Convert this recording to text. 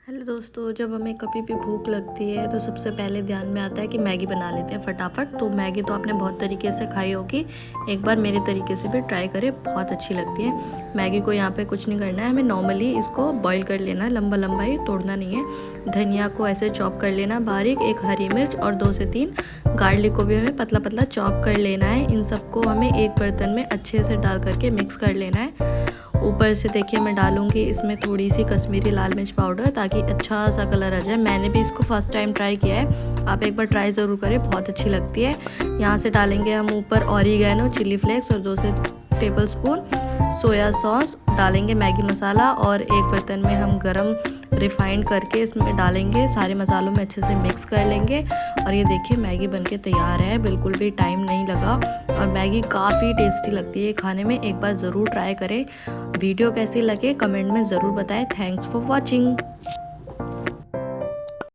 Hello दोस्तों, जब हमें कभी भी भूख लगती है तो सबसे पहले ध्यान में आता है कि मैगी बना लेते हैं फटाफट। तो मैगी तो आपने बहुत तरीके से खाई होगी, एक बार मेरे तरीके से भी ट्राई करें, बहुत अच्छी लगती है। मैगी को यहाँ पे कुछ नहीं करना है, हमें नॉर्मली इसको बॉईल कर लेना है, लंबा लंबा ही तोड़ना नहीं है। धनिया को ऐसे चॉप कर लेना बारीक, एक हरी मिर्च और 2 से 3 गार्लिक को भी हमें पतला पतला चॉप कर लेना है। इन सबको हमें एक बर्तन में अच्छे से डाल करके मिक्स कर लेना है। ऊपर से देखिए मैं डालूंगी इसमें थोड़ी सी कश्मीरी लाल मिर्च पाउडर, ताकि अच्छा सा कलर आ जाए। मैंने भी इसको फर्स्ट टाइम ट्राई किया है, आप एक बार ट्राई ज़रूर करें, बहुत अच्छी लगती है। यहाँ से डालेंगे हम ऊपर ऑरिगेनो, चिली फ्लेक्स और 2 से टेबल स्पून सोया सॉस, डालेंगे मैगी मसाला और एक बर्तन में हम गरम रिफाइंड करके इसमें डालेंगे। सारे मसालों में अच्छे से मिक्स कर लेंगे और ये देखिए मैगी बनके तैयार है, बिल्कुल भी टाइम नहीं लगा और मैगी काफ़ी टेस्टी लगती है खाने में। एक बार ज़रूर ट्राई करें। वीडियो कैसी लगे कमेंट में ज़रूर बताएं। Thanks for watching.